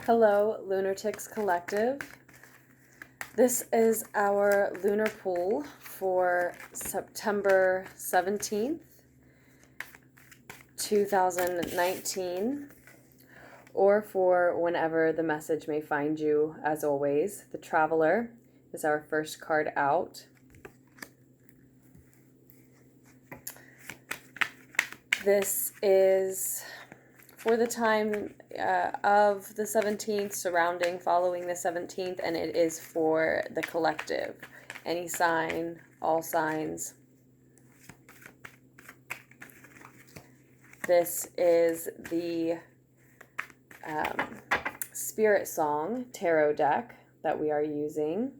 Hello, Lunartics Collective. This is our LunarPull for September 17th, 2019, or for whenever the message may find you. As always, the Traveler is our first card out. This is for the time of the 17th, surrounding, following the 17th, and it is for the collective. Any sign, all signs. This is the SpirtSong tarot deck that we are using.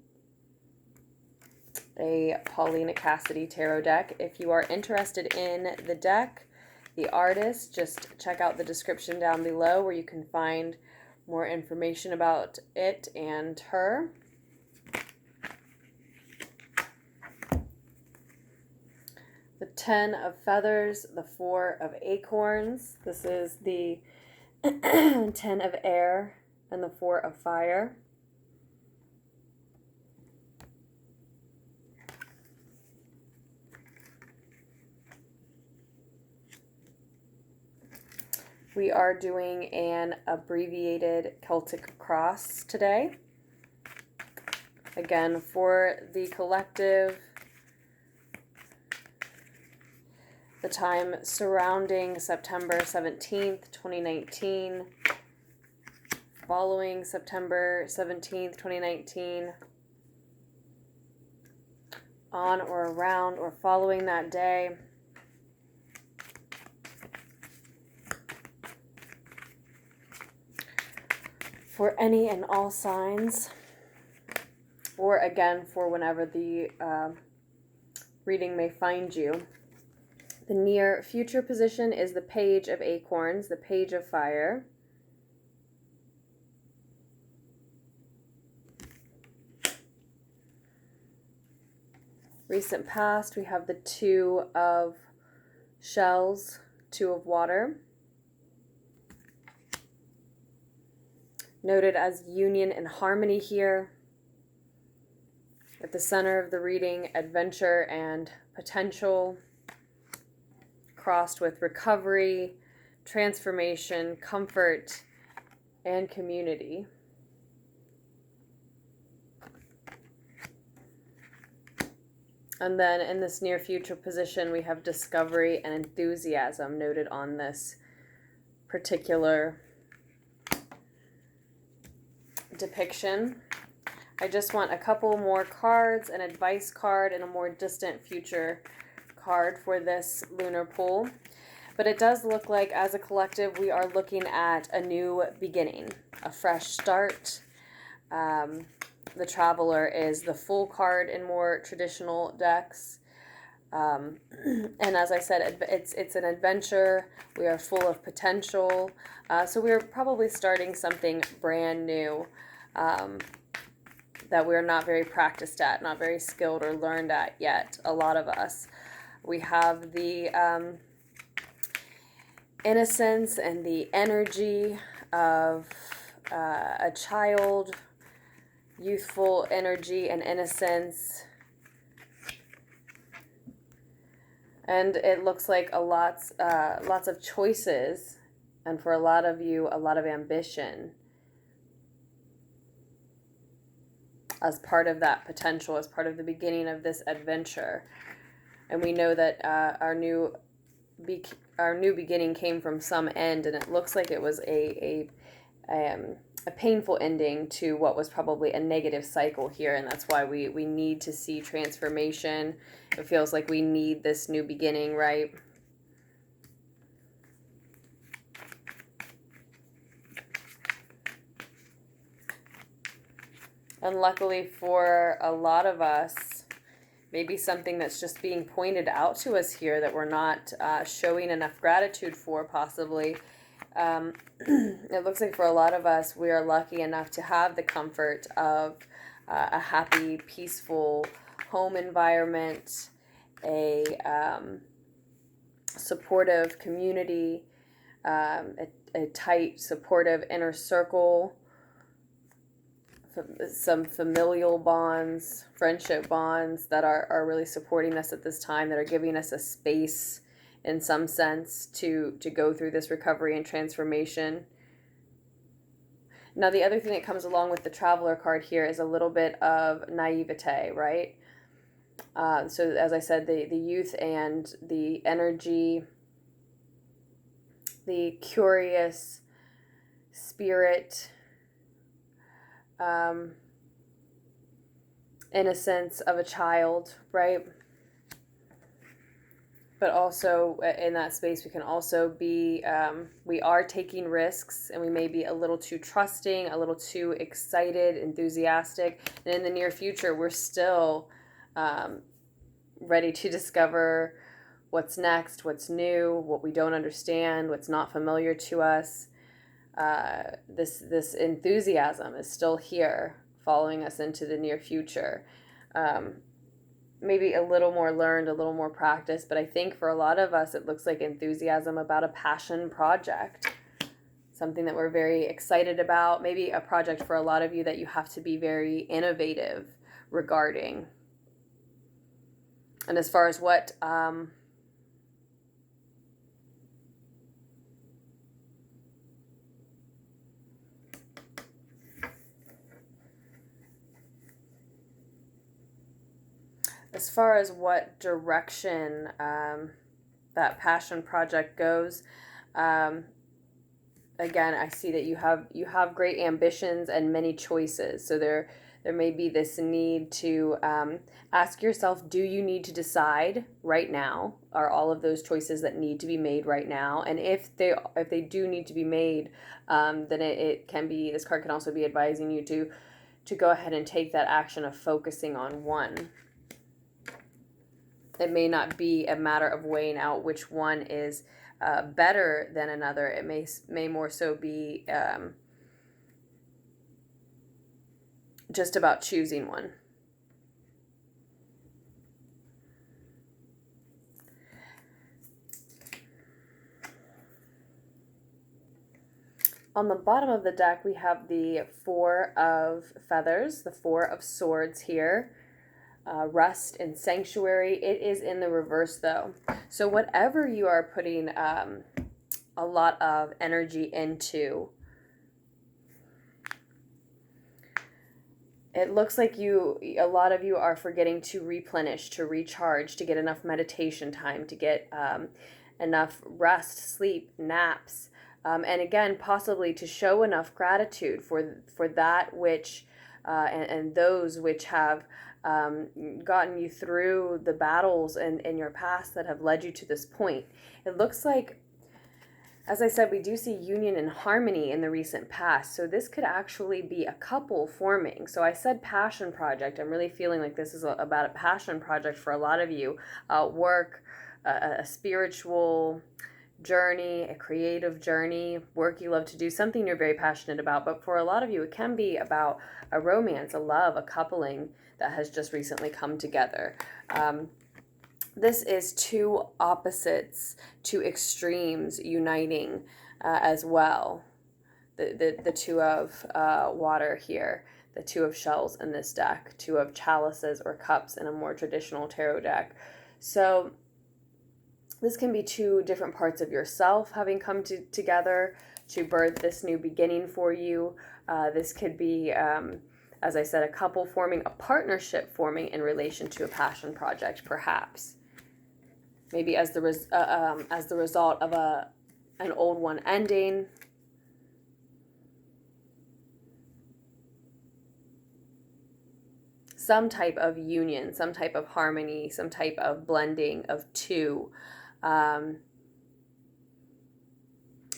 A Paulina Cassidy tarot deck. If you are interested in the deck, the artist, just check out the description down below where you can find more information about it and her. The 10 of Feathers, the 4 of Acorns. This is the 10 of Air and the 4 of Fire. We are doing an abbreviated Celtic cross today. Again, for the collective, the time surrounding September 17th, 2019, following September 17th, 2019, on or around or following that day. For any and all signs, or again, for whenever the reading may find you. The near future position is the Page of Acorns, the Page of Fire. Recent past, we have the 2 of Shells, 2 of Water. Noted as union and harmony here. At the center of the reading, adventure and potential, crossed with recovery, transformation, comfort, and community. And then in this near future position, we have discovery and enthusiasm noted on this particular depiction. I just want a couple more cards, an advice card and a more distant future card for this LunarPull. But it does look like as a collective we are looking at a new beginning, a fresh start. The Traveler is the full card in more traditional decks. And as I said, it's an adventure. We are full of potential. So we're probably starting something brand new that we're not very practiced at, not very skilled or learned at yet, a lot of us. We have the innocence and the energy of a child, youthful energy and innocence. And it looks like lots of choices, and for a lot of you, a lot of ambition as part of that potential, as part of the beginning of this adventure. And we know that our new beginning came from some end, and it looks like it was a painful ending to what was probably a negative cycle here, and that's why we need to see transformation. It feels like we need this new beginning, right? And luckily for a lot of us, maybe something that's just being pointed out to us here that we're not showing enough gratitude for, possibly. It looks like for a lot of us, we are lucky enough to have the comfort of a happy, peaceful home environment, a supportive community, a tight, supportive inner circle some familial bonds, friendship bonds that are really supporting us at this time, that are giving us a space in some sense to go through this recovery and transformation. Now, the other thing that comes along with the Traveler card here is a little bit of naivete, right? So as I said, the youth and the energy, the curious spirit, innocence of a child, right? But also in that space, we can also be, we are taking risks, and we may be a little too trusting, a little too excited, enthusiastic. And in the near future, we're still ready to discover what's next, what's new, what we don't understand, what's not familiar to us. This enthusiasm is still here, following us into the near future. Maybe a little more learned, a little more practiced, but I think for a lot of us, it looks like enthusiasm about a passion project, something that we're very excited about, maybe a project for a lot of you that you have to be very innovative regarding. And as far as what direction that passion project goes, again, I see that you have great ambitions and many choices. So there may be this need to ask yourself, do you need to decide right now? Are all of those choices that need to be made right now? And if they do need to be made, then it can be, this card can also be advising you to go ahead and take that action of focusing on one. It may not be a matter of weighing out which one is better than another. It may more so be just about choosing one. On the bottom of the deck, we have the Four of Feathers, the Four of Swords here. Rest and sanctuary. It is in the reverse though. So whatever you are putting a lot of energy into, it looks like a lot of you are forgetting to replenish, to recharge, to get enough meditation time, to get enough rest, sleep, naps, and again, possibly to show enough gratitude for that which and those which have gotten you through the battles in your past that have led you to this point. It looks like, as I said, we do see union and harmony in the recent past. So this could actually be a couple forming. So I said passion project. I'm really feeling like this is about a passion project for a lot of you. Work, a spiritual journey, a creative journey, work you love to do, something you're very passionate about. But for a lot of you, it can be about a romance, a love, a coupling that has just recently come together. This is two opposites, two extremes uniting as well. The Two of water here, the Two of shells in this deck, Two of chalices or cups in a more traditional tarot deck. So this can be two different parts of yourself having come together to birth this new beginning for you. This could be, as I said, a couple forming, a partnership forming in relation to a passion project, perhaps. Maybe as the result of an old one ending. Some type of union, some type of harmony, some type of blending of two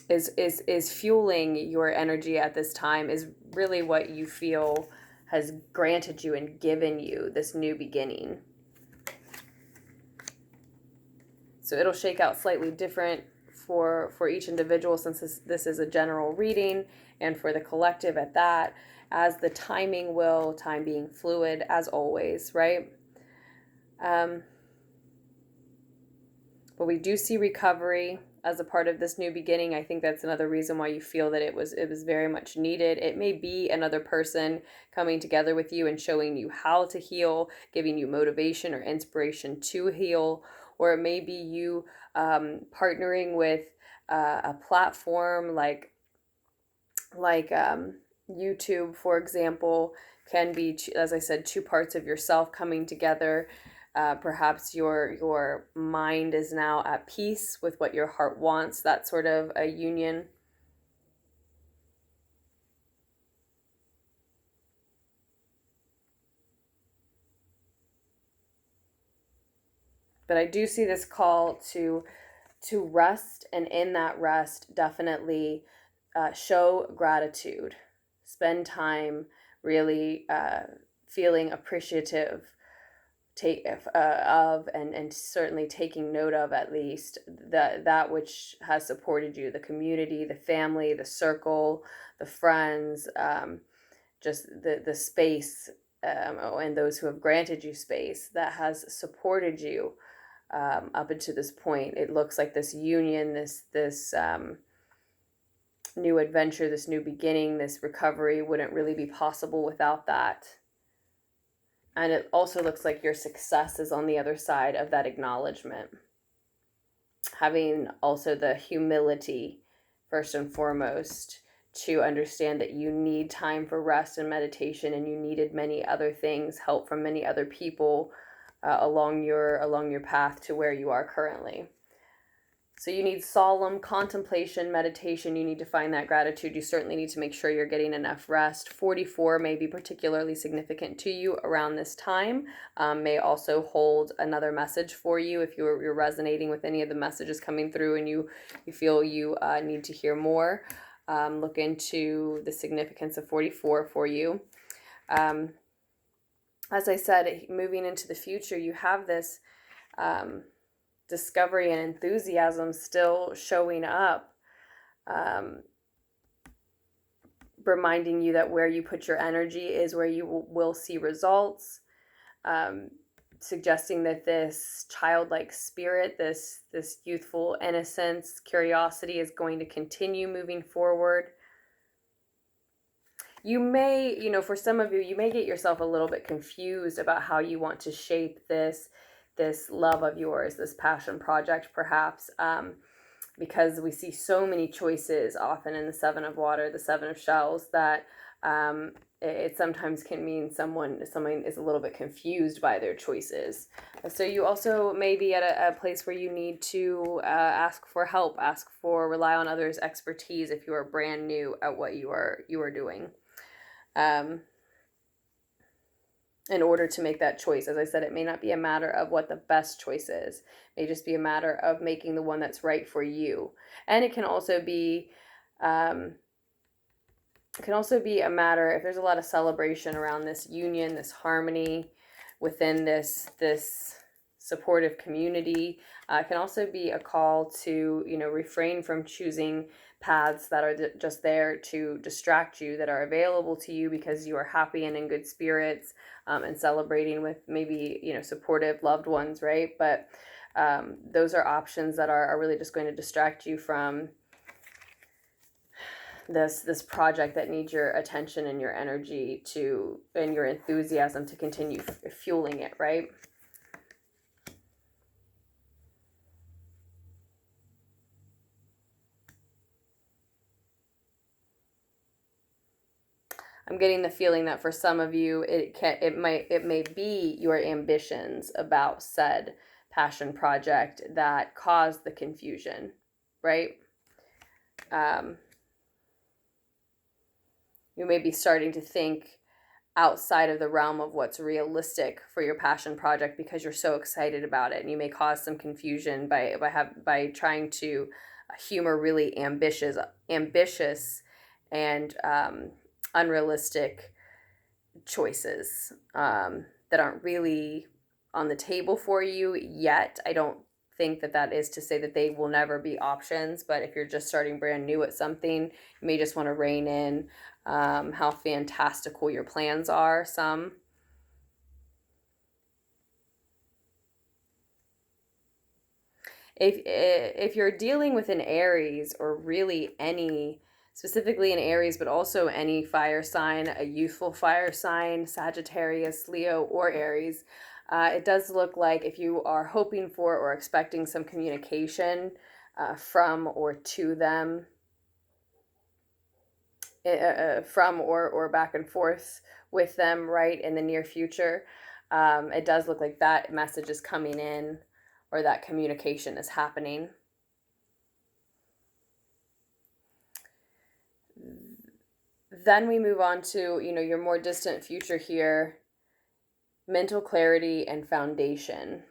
is fueling your energy at this time, is really what you feel has granted you and given you this new beginning. So it'll shake out slightly different for each individual, since this is a general reading, and for the collective at that, as the timing will, time being fluid as always, right? But we do see recovery. as a part of this new beginning. I think that's another reason why you feel that it was very much needed. It may be another person coming together with you and showing you how to heal, giving you motivation or inspiration to heal, or it may be you partnering with a platform like YouTube, for example, can be, as I said, two parts of yourself coming together. Perhaps your mind is now at peace with what your heart wants, that sort of a union. But I do see this call to rest, and in that rest, definitely show gratitude. Spend time really feeling appreciative of and certainly taking note of, at least, that which has supported you, the community, the family, the circle, the friends, just the space, and those who have granted you space that has supported you up until this point. It looks like this union, this new adventure, this new beginning, this recovery wouldn't really be possible without that. And it also looks like your success is on the other side of that acknowledgement. Having also the humility, first and foremost, to understand that you need time for rest and meditation, and you needed many other things, help from many other people along your path to where you are currently. So you need solemn contemplation, meditation. You need to find that gratitude. You certainly need to make sure you're getting enough rest. 44 may be particularly significant to you around this time. May also hold another message for you if you're resonating with any of the messages coming through and you feel you need to hear more. Look into the significance of 44 for you. As I said, moving into the future, you have this discovery and enthusiasm still showing up, reminding you that where you put your energy is where you will see results, suggesting that this childlike spirit, this youthful innocence, curiosity is going to continue moving forward. You may, for some of you may get yourself a little bit confused about how you want to shape this love of yours, this passion project, perhaps, because we see so many choices often in the Seven of Water, the Seven of Shells, that it sometimes can mean someone is a little bit confused by their choices. So you also may be at a place where you need to ask for help, rely on others' expertise if you are brand new at what you are doing. In order to make that choice. As I said, it may not be a matter of what the best choice is. It may just be a matter of making the one that's right for you. And it can also be a matter, if there's a lot of celebration around this union, this harmony within this supportive community, it can also be a call to, refrain from choosing paths that are just there to distract you, that are available to you because you are happy and in good spirits, and celebrating with maybe, supportive loved ones, right? But those are options that are really just going to distract you from this project that needs your attention and your energy and your enthusiasm to continue fueling it, right? I'm getting the feeling that for some of you, it may be your ambitions about said passion project that caused the confusion, right? You may be starting to think outside of the realm of what's realistic for your passion project because you're so excited about it, and you may cause some confusion by trying to humor really ambitious and unrealistic choices that aren't really on the table for you yet. I don't think that is to say that they will never be options, but if you're just starting brand new at something, you may just want to rein in how fantastical your plans are. if you're dealing with an Aries, or really any, specifically an Aries, but also any fire sign, a youthful fire sign, Sagittarius, Leo, or Aries, it does look like if you are hoping for or expecting some communication from or to them, from or back and forth with them, right, in the near future, it does look like that message is coming in, or that communication is happening. Then we move on to, your more distant future here, mental clarity and foundation.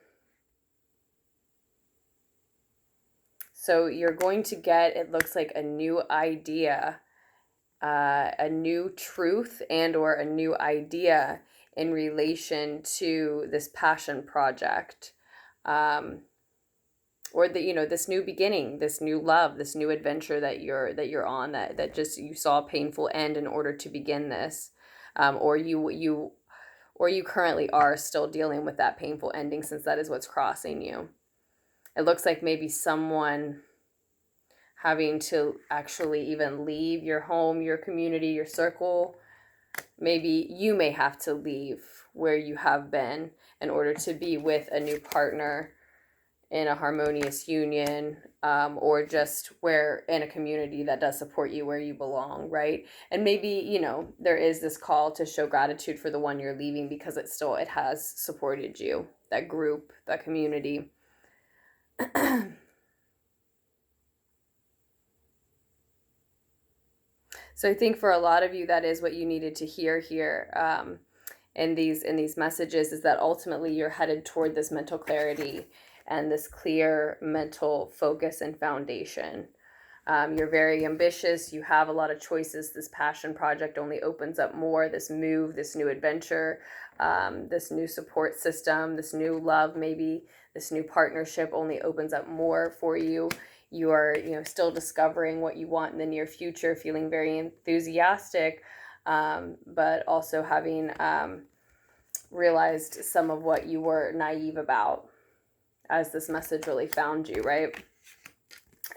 So you're going to get, it looks like, a new idea, a new truth and or a new idea in relation to this passion project, or this new beginning, this new love, this new adventure that you're on, that just you saw a painful end in order to begin this, or you currently are still dealing with that painful ending, since that is what's crossing you. It looks like maybe someone having to actually even leave your home, your community, your circle. Maybe you may have to leave where you have been in order to be with a new partner in a harmonious union, or just where in a community that does support you, where you belong, right? And maybe, there is this call to show gratitude for the one you're leaving, because it has supported you, that group, that community. So I think for a lot of you, that is what you needed to hear here, in these messages, is that ultimately you're headed toward this mental clarity and this clear mental focus and foundation. You're very ambitious. You have a lot of choices. This passion project only opens up more. This move, this new adventure, this new support system, this new love, maybe this new partnership only opens up more for you. You are, still discovering what you want in the near future, feeling very enthusiastic, but also having realized some of what you were naive about, as this message really found you, right?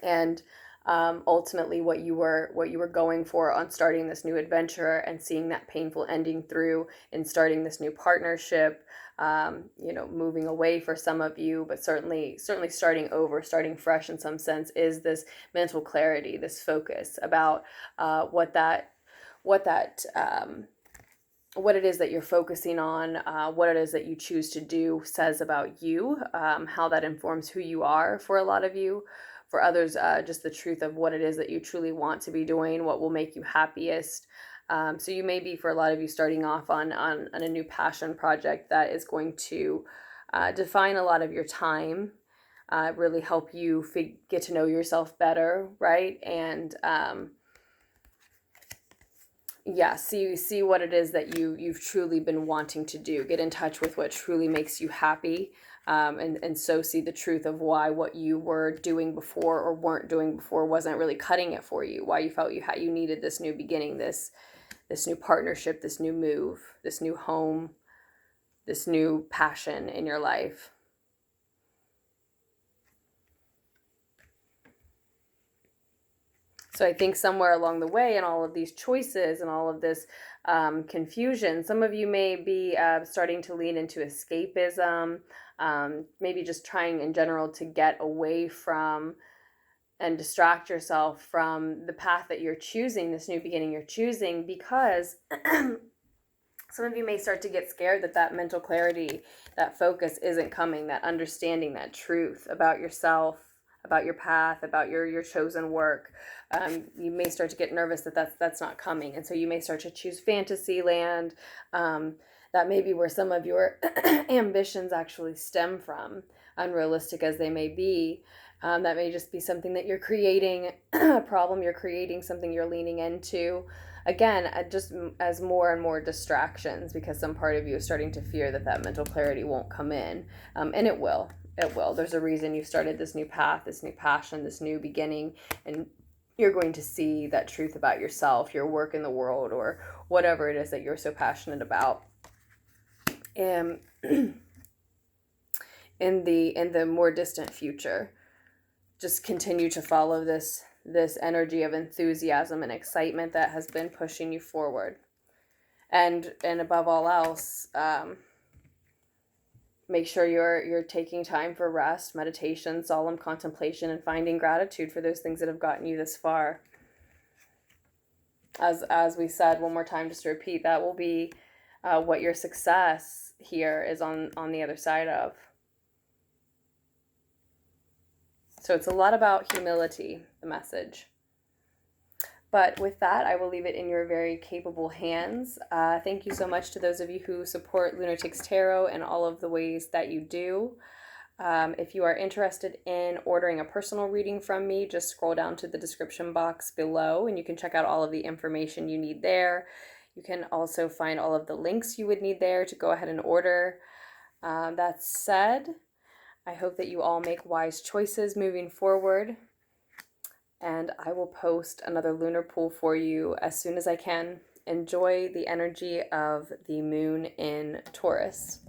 And ultimately what you were going for on starting this new adventure and seeing that painful ending through and starting this new partnership, moving away for some of you, but certainly starting over, starting fresh in some sense, is this mental clarity, this focus about what it is that you're focusing on, what it is that you choose to do says about you, how that informs who you are for a lot of you. For others, just the truth of what it is that you truly want to be doing, what will make you happiest. So you may be, for a lot of you, starting off on a new passion project that is going to define a lot of your time, really help you get to know yourself better, right? And see what it is that you've truly been wanting to do. Get in touch with what truly makes you happy, and so see the truth of why what you were doing before or weren't doing before wasn't really cutting it for you. Why you felt you needed this new beginning, this new partnership, this new move, this new home, this new passion in your life. So I think somewhere along the way in all of these choices and all of this confusion, some of you may be starting to lean into escapism, maybe just trying in general to get away from and distract yourself from the path that you're choosing, this new beginning you're choosing, because some of you may start to get scared that mental clarity, that focus isn't coming, that understanding, that truth about yourself, about your path, about your chosen work. You may start to get nervous that's not coming. And so you may start to choose fantasy land. That may be where some of your ambitions actually stem from, unrealistic as they may be. That may just be something that you're creating, a problem you're creating, something you're leaning into. Again, just as more and more distractions, because some part of you is starting to fear that mental clarity won't come in. And it will. It will. There's a reason you started this new path, this new passion, this new beginning, and you're going to see that truth about yourself, your work in the world, or whatever it is that you're so passionate about. In the more distant future. just continue to follow this energy of enthusiasm and excitement that has been pushing you forward. And above all else, make sure you're taking time for rest, meditation, solemn contemplation, and finding gratitude for those things that have gotten you this far. As we said, one more time, just to repeat, that will be what your success here is on the other side of. So it's a lot about humility, the message. But with that, I will leave it in your very capable hands. Thank you so much to those of you who support Lunartics Tarot and all of the ways that you do. If you are interested in ordering a personal reading from me, just scroll down to the description box below and you can check out all of the information you need there. You can also find all of the links you would need there to go ahead and order. That said, I hope that you all make wise choices moving forward. And I will post another lunar pool for you as soon as I can. Enjoy the energy of the moon in Taurus.